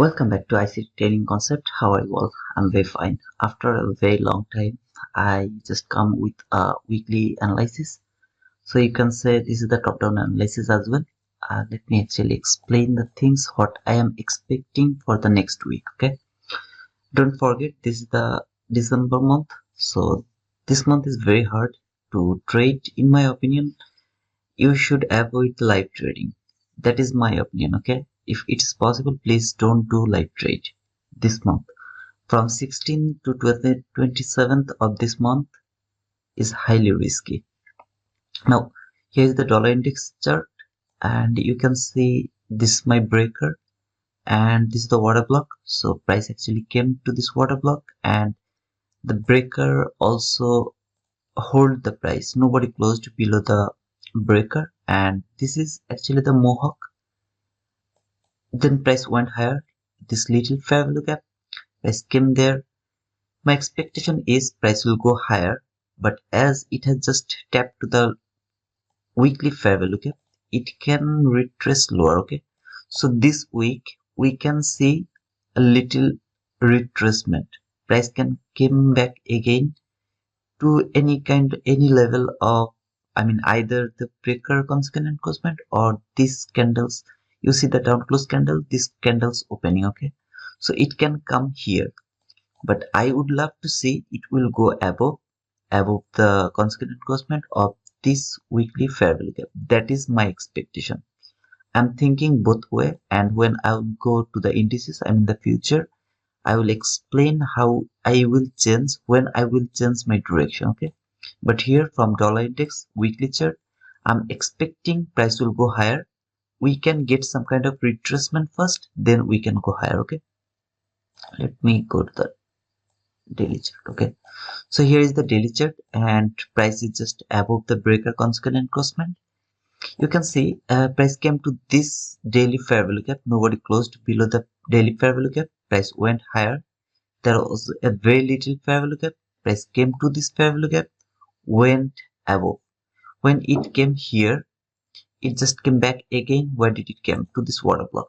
Welcome back to ICT Trading Concept. How are you all? I'm very fine. After a very long time, I just come with a weekly analysis. So you can say this is the top-down analysis as well. Let me actually explain the things what I am expecting for the next week. Okay. Don't forget this is the December month. So this month is very hard to trade. In my opinion, you should avoid live trading. That is my opinion. Okay. If it is possible, please don't do live trade this month. From 16th to 27th of this month is highly risky. Now, here is the dollar index chart, and you can see this is my breaker, and this is the water block. So price actually came to this water block, and the breaker also hold the price. Nobody closed below the breaker, and this is actually the mohawk. Then price went higher. This little fair value gap, price came there. My expectation is price will go higher, but as it has just tapped to the weekly fair value gap, it can retrace lower. Okay, so this week we can see a little retracement. Price can come back again to any level of, either the breaker consequent encroachment or these candles. You see the down close candle, this candle's opening. Okay, so it can come here, but I would love to see it will go above the consequent encroachment of this weekly fair value gap. That is my expectation. I'm thinking both way, and when I will go to the indices, in the future, I will explain how I will change when I will change my direction. Okay, but here from dollar index weekly chart, I'm expecting price will go higher. We can get some kind of retracement first, then we can go higher. Okay, let me go to the daily chart. Okay, so here is the daily chart, and price is just above the breaker consequent encroachment. You can see price came to this daily fair value gap. Nobody closed below the daily fair value gap. Price went higher. There was a very little fair value gap. Price came to this fair value gap, went above. When it came here, it just came back again. Where did it came? To this water block.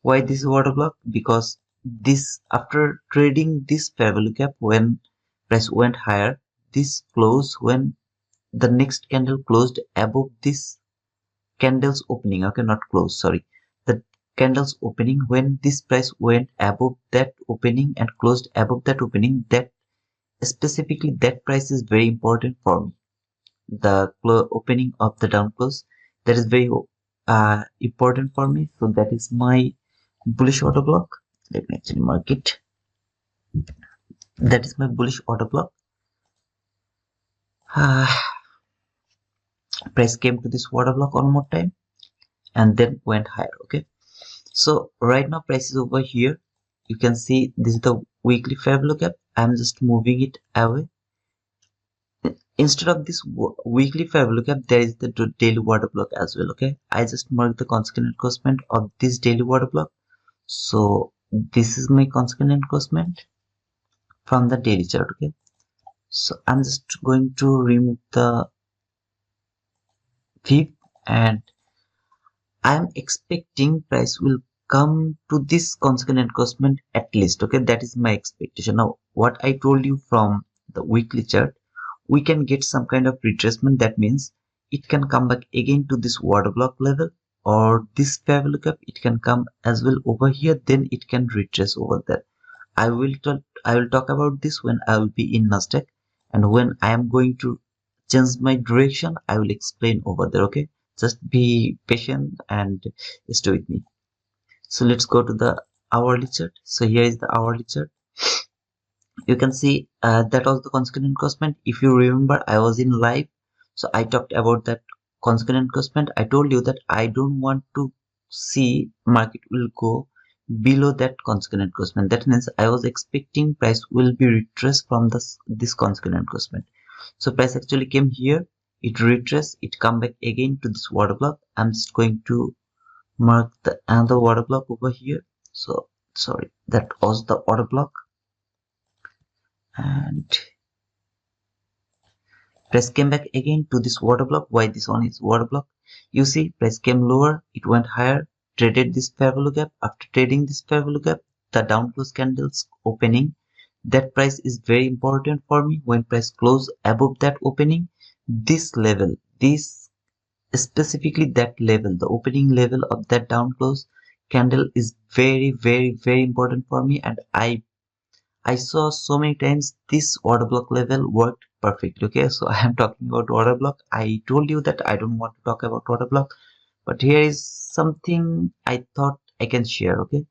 Why this water block? Because this, after trading this fair value gap, when price went higher, this close when the next candle closed above this candle's opening. Okay, not close, sorry, the candle's opening. When this price went above that opening and closed above that opening, that specifically that price is very important for me. The opening of the down close, that is very important for me. So that is my bullish order block. Let me actually mark it. That is my bullish order block. Price came to this water block one more time and then went higher. Okay, so right now price is over here. You can see this is the weekly fair value gap. I'm just moving it away. Instead of this weekly fair value gap, there is the daily water block as well. Okay, I just marked the consequent encroachment of this daily water block. So this is my consequent encroachment from the daily chart. Okay, so I'm just going to remove the fib, and I'm expecting price will come to this consequent encroachment at least. Okay, that is my expectation. Now what I told you from the weekly chart, we can get some kind of retracement. That means it can come back again to this water block level or this fair value gap. It can come as well over here, then it can retrace over there. I will talk about this when I will be in Nasdaq, and when I am going to change my direction, I will explain over there. Okay, just be patient and stay with me. So let's go to the hourly chart. So here is the hourly chart. You can see that was the consequent encroachment. If you remember, I was in live, so I talked about that consequent encroachment. I told you that I don't want to see market will go below that consequent encroachment. That means I was expecting price will be retraced from this consequent encroachment. So price actually came here, it retraced, it come back again to this water block. I'm just going to mark the another water block over here. So sorry, that was the water block. And price came back again to this water block. Why this one is water block? You see price came lower, it went higher, traded this fair value gap. After trading this fair value gap, the down close candles opening, that price is very important for me. When price close above that opening, this level, this specifically that level, the opening level of that down close candle is very important for me. And I saw so many times this order block level worked perfectly. Okay, so I am talking about order block. I told you that I don't want to talk about order block, but here is something I thought I can share. Okay,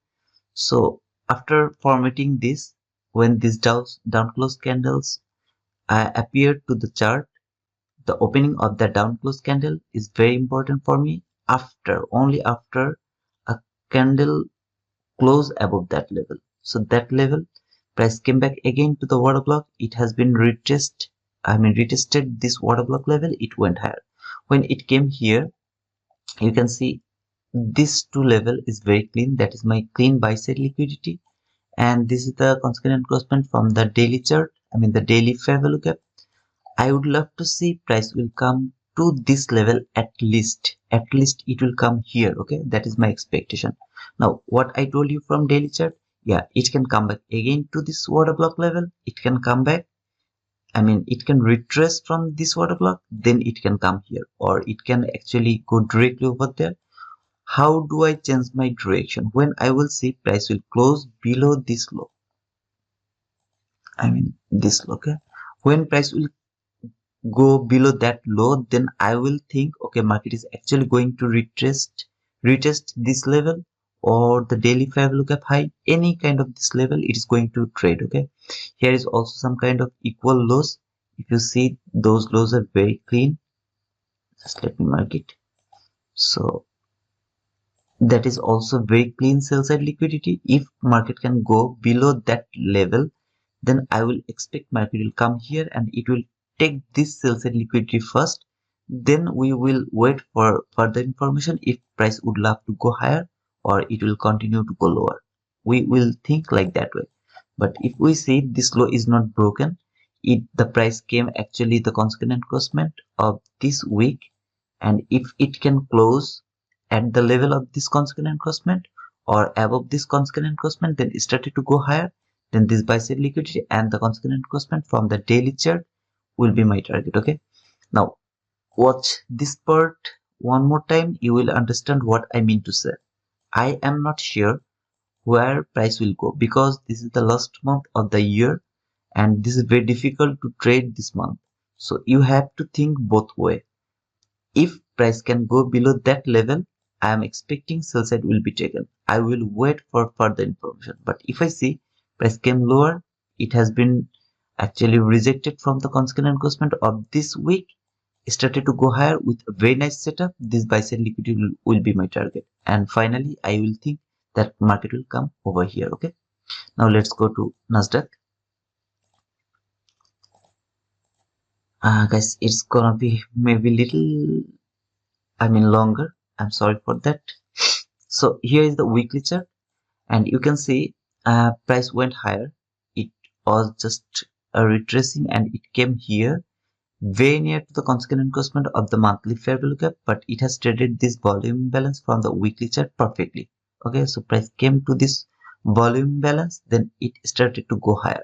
so after formatting this, when these down close candles appear to the chart, the opening of the down close candle is very important for me. Only after a candle close above that level. So that level, price came back again to the water block. It has been retested this water block level. It went higher. When it came here, you can see this two level is very clean. That is my clean buy side liquidity. And this is the consequent encroachment from the daily chart. The daily fair value gap. I would love to see price will come to this level at least. At least it will come here. Okay, that is my expectation. Now, what I told you from daily chart, yeah, it can come back again to this water block level. It can come back. It can retrace from this water block, then it can come here, or it can actually go directly over there. How do I change my direction? When I will see price will close below this low. This low. Okay. When price will go below that low, then I will think, okay, market is actually going to retest this level or the daily fair value gap high, any kind of this level it is going to trade. Okay, here is also some kind of equal lows. If you see, those lows are very clean. Just let me mark it. So that is also very clean sell side liquidity. If market can go below that level, then I will expect market will come here and it will take this sell side liquidity first. Then we will wait for further information if price would love to go higher or it will continue to go lower. We will think like that way. But if we see this low is not broken, the price came actually the consequent encroachment of this week, and if it can close at the level of this consequent encroachment or above this consequent encroachment, then it started to go higher, then this buy side liquidity and the consequent encroachment from the daily chart will be my target. Okay, now watch this part one more time, you will understand what I mean to say. I am not sure where price will go because this is the last month of the year and this is very difficult to trade this month. So you have to think both way. If price can go below that level, I am expecting sell side will be taken. I will wait for further information. But if I see price came lower, it has been actually rejected from the consequent encroachment of this week, started to go higher with a very nice setup, this buy side liquidity will be my target. And finally, I will think that market will come over here. Okay. Now let's go to Nasdaq. Guys, it's gonna be maybe little longer. I'm sorry for that. So here is the weekly chart and you can see price went higher. It was just a retracing and it came here very near to the consequent encroachment of the monthly fair value gap, but it has traded this volume imbalance from the weekly chart perfectly. Okay, so price came to this volume imbalance, then it started to go higher.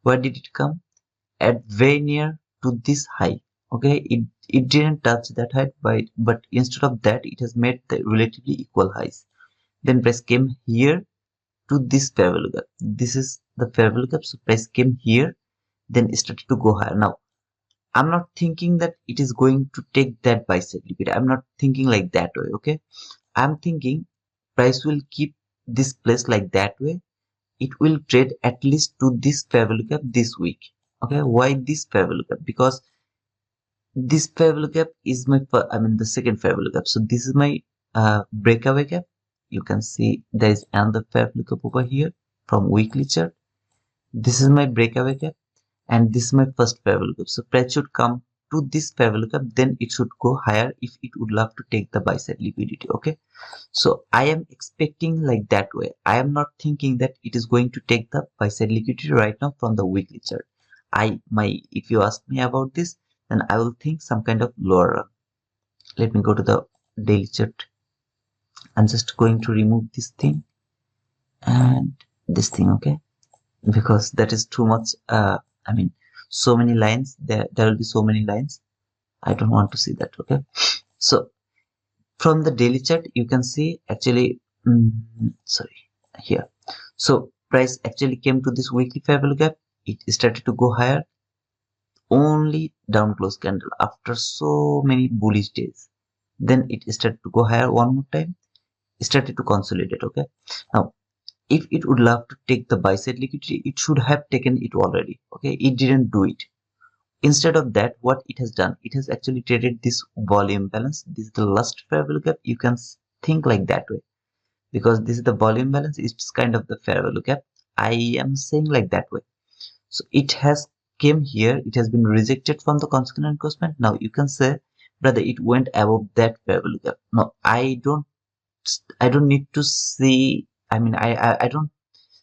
Where did it come? At very near to this high. Okay, it didn't touch that height, but instead of that it has made the relatively equal highs. Then price came here to this fair value gap. This is the fair value gap, so price came here, then started to go higher. Now I'm not thinking that it is going to take that buy side liquidity. I'm not thinking like that way. Okay, I'm thinking price will keep this place like that way. It will trade at least to this fair value gap this week. Okay, why this fair value gap? Because this fair value gap is my the second fair value gap. So this is my breakaway gap. You can see there is another fair value gap over here from weekly chart. This is my breakaway gap and this is my first fair value gap. So price should come to this fair value gap, then it should go higher if it would love to take the buy side liquidity. Okay, so I am expecting like that way. I am not thinking that it is going to take the buy side liquidity right now from the weekly chart. If you ask me about this, then I will think some kind of lower run. Let me go to the daily chart. I'm just going to remove this thing and this thing, okay, because that is too much. I mean, so many lines, there will be so many lines. I don't want to see that, okay. So from the daily chart you can see actually, sorry, here. So price actually came to this weekly fair value gap. It started to go higher, only down close candle after so many bullish days. Then it started to go higher one more time, started to consolidate, okay. Now if it would love to take the buy side liquidity, it should have taken it already, okay. It didn't do it. Instead of that, what it has done, it has actually traded this volume balance. This is the last fair value gap. You can think like that way, because this is the volume balance. It's kind of the fair value gap. I am saying like that way. So it has came here. It has been rejected from the consequent encroachment. Now you can say, brother, it went above that fair value gap. No, I don't need to see. I mean, I don't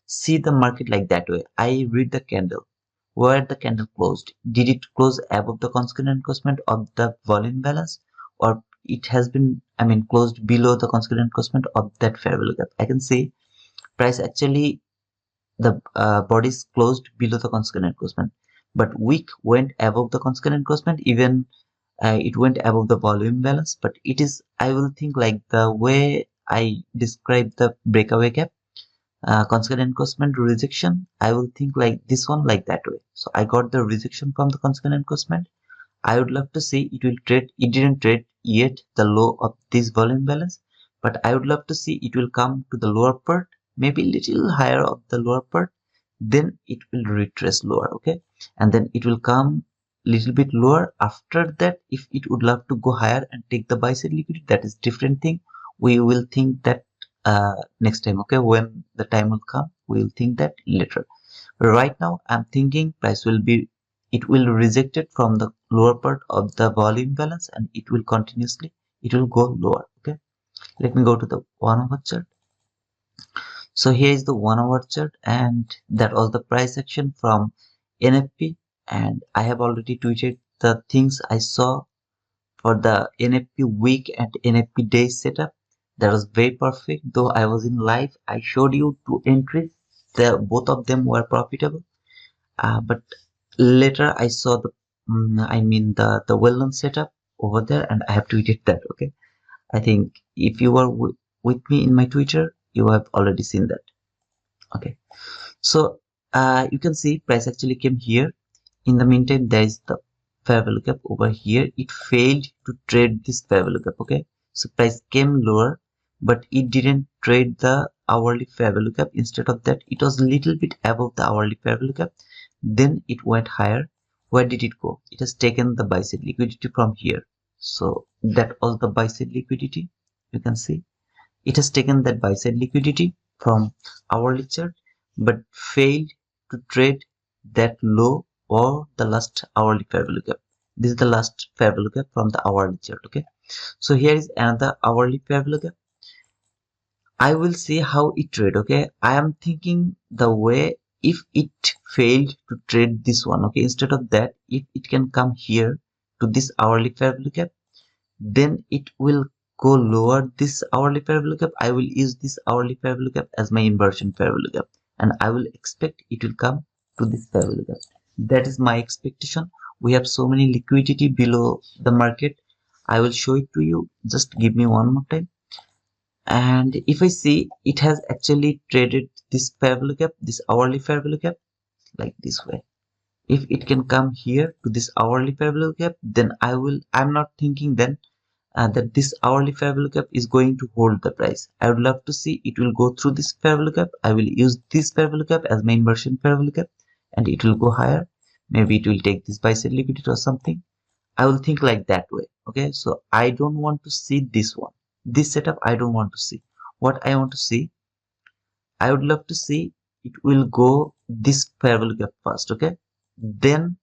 see the market like that way. I read the candle. Where the candle closed? Did it close above the consequent encroachment of the volume balance, or it has been, I mean, closed below the consequent encroachment of that fair value gap? I can see price actually the bodies closed below the consequent encroachment, but wick went above the consequent encroachment. Even it went above the volume balance. But it is, I will think like the way I describe the breakaway gap, consequent encroachment rejection, I will think like this one, like that way. So I got the rejection from the consequent encroachment. I would love to see it will trade. It didn't trade yet the low of this volume balance, but I would love to see it will come to the lower part, maybe little higher of the lower part, then it will retrace lower, okay, and then it will come little bit lower. After that, if it would love to go higher and take the buy side liquidity, that is different thing. We will think that next time, okay, when the time will come, we will think that later. Right now I'm thinking price will be, it will reject it from the lower part of the volume balance, and it will continuously, it will go lower, okay. Let me go to the 1 hour chart. So here is the 1 hour chart, and that was the price action from NFP, and I have already tweeted the things I saw for the NFP week and NFP day setup. That was very perfect. Though I was in live, I showed you two entries. Both of them were profitable. But later I saw the, I mean the well-known setup over there, and I have tweeted that. Okay, I think if you were with me in my Twitter, you have already seen that. Okay, so you can see price actually came here. In the meantime, there is the fair value gap over here. It failed to trade this fair value gap, okay. So price came lower, but it didn't trade the hourly fair value gap. Instead of that, it was a little bit above the hourly fair value gap. Then it went higher. Where did it go? It has taken the buy side liquidity from here. So that was the buy side liquidity. You can see it has taken that buy side liquidity from hourly chart, but failed to trade that low or the last hourly fair value gap. This is the last fair value gap from the hourly chart, okay. So here is another hourly fair value gap. I will see how it trade, okay. I am thinking the way, if it failed to trade this one, okay, instead of that, if it can come here to this hourly fair value gap, then it will go lower this hourly fair value gap. I will use this hourly fair value gap as my inversion fair value gap, and I will expect it will come to this fair value gap. That is my expectation. We have so many liquidity below the market. I will show it to you. Just give me one more time. And if I see, it has actually traded this fair value gap, this hourly fair value gap, like this way. If it can come here to this hourly fair value gap, then I'm not thinking then that this hourly fair value gap is going to hold the price. I would love to see it will go through this fair value gap. I will use this fair value gap as my inversion fair value gap, and it will go higher. Maybe it will take this buy side liquidity or something. I will think like that way, okay. So I don't want to see this one, this setup. I don't want to see. What I want to see, I would love to see it will go this fair value gap first, okay. Then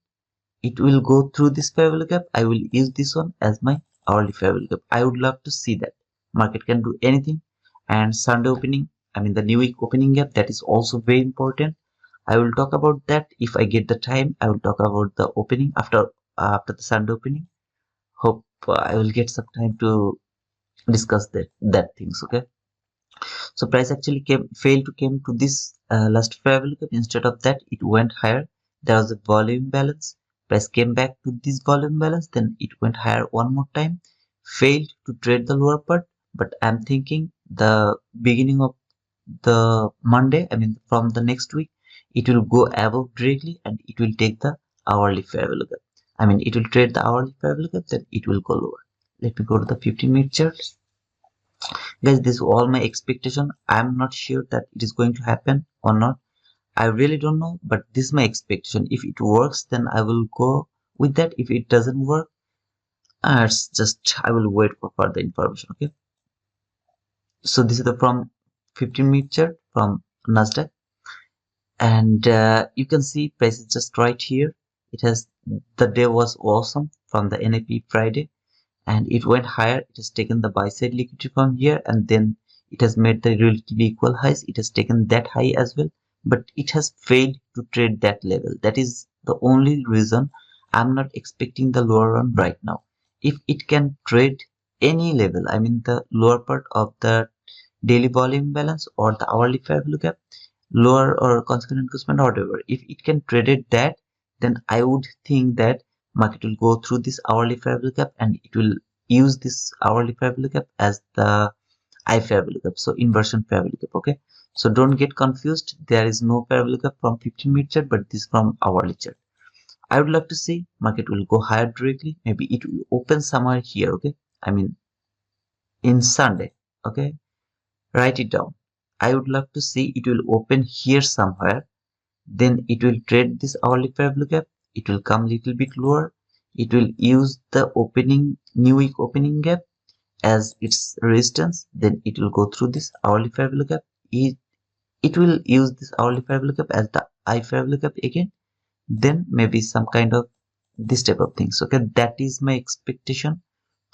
it will go through this fair value gap. I will use this one as my hourly fair value gap. I would love to see that. Market can do anything. And Sunday opening, I mean the new week opening gap, that is also very important. I will talk about that if I get the time. I will talk about the opening after the Sunday opening. Hope I will get some time to discuss that things. Okay, so price actually failed to came to this last fair value gap. Instead of that, it went higher. There was a volume balance. Price came back to this volume balance, then it went higher one more time, failed to trade the lower part. But I'm thinking the beginning of the Monday, I mean from the next week, it will go above directly and it will take the hourly fair value gap. I mean it will trade the hourly fair value gap, then it will go lower. Let me go to the 15-minute chart. Guys, this is all my expectation. I'm not sure that it is going to happen or not. I really don't know, but this is my expectation. If it works, then I will go with that. If it doesn't work, it's just I will wait for further information. Okay, so this is the from 15-minute chart from Nasdaq, and you can see price is just right here. It has, the day was awesome from the NAP Friday, and it went higher. It has taken the buy side liquidity from here, and then it has made the relatively equal highs. It has taken that high as well, but it has failed to trade that level. That is the only reason I'm not expecting the lower run right now. If it can trade any level, I mean the lower part of the daily volume balance or the hourly fair value gap, lower or consequent increment or whatever, if it can trade it that, then I would think that market will go through this hourly fair value gap and it will use this hourly fair value gap as the I fair value gap, so inversion fair value gap. Okay, so don't get confused, there is no fair value gap from 15-minute chart, but this from hourly chart. I would like to see market will go higher directly. Maybe it will open somewhere here. Okay, I mean in Sunday. Okay, write it down. I would love to see it will open here somewhere, then it will trade this hourly fair value gap. It will come little bit lower. It will use the opening new week opening gap as its resistance. Then it will go through this hourly fair value gap. It will use this hourly fair value gap as the I fair value gap again. Then maybe some kind of this type of things. Okay, that is my expectation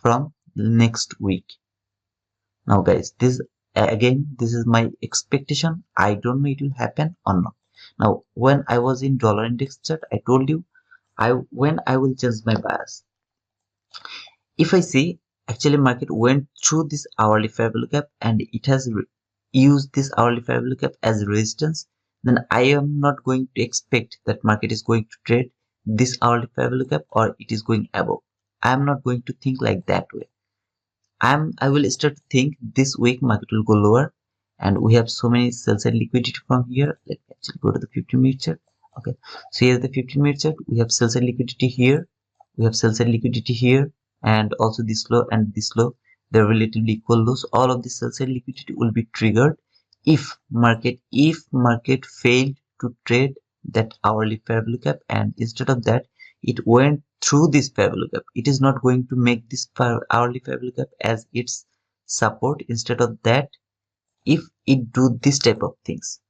from next week. Now guys, this again, this is my expectation. I don't know it will happen or not. Now when I was in dollar index chart, I told you when I will change my bias. If I see actually market went through this hourly fair value gap and it has used this hourly fair value gap as resistance, then I am not going to expect that market is going to trade this hourly fair value gap or it is going above. I am not going to think like that way. I will start to think this week market will go lower, and we have so many sell side liquidity from here. Let me actually go to the 15-minute chart. Okay, so here's the 15-minute chart. We have sell side liquidity here, we have sell side liquidity here, and also this low and this low. They're relatively equal lows. All of this sell side liquidity will be triggered if market failed to trade that hourly fair value gap, and instead of that it went through this fair value gap. It is not going to make this hourly fair value gap as its support. Instead of that, if it do this type of things,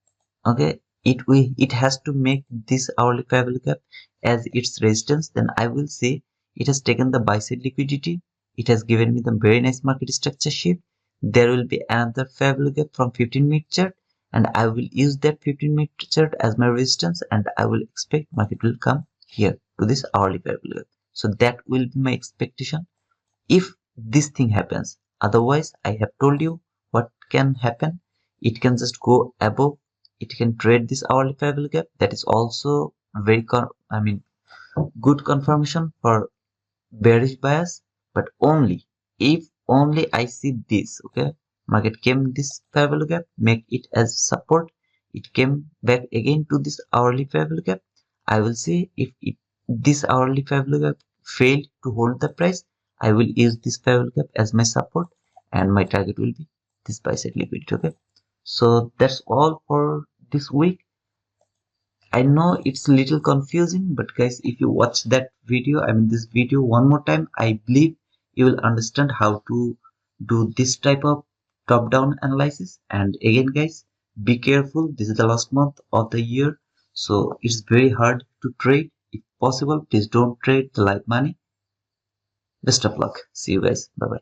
okay, it has to make this hourly fair value gap as its resistance. Then I will say it has taken the buy side liquidity. It has given me the very nice market structure shift. There will be another fair value gap from 15-minute chart, and I will use that 15-minute chart as my resistance, and I will expect market will come here to this hourly fair value gap. So that will be my expectation if this thing happens. Otherwise, I have told you what can happen. It can just go above. It can trade this hourly fair value gap. That is also very good confirmation for bearish bias, but only if only I see this. Okay, market came this fair value gap, make it as support. It came back again to this hourly fair value gap. I will see if this hourly fair value gap failed to hold the price. I will use this fair value gap as my support, and my target will be this buy side liquidity. Okay, so that's all for this week. I know it's a little confusing, but guys, if you watch that video, this video one more time, I believe you will understand how to do this type of top-down analysis. And again, guys, be careful. This is the last month of the year, so it's very hard to trade. If possible, please don't trade the live money. Best of luck. See you guys. Bye bye.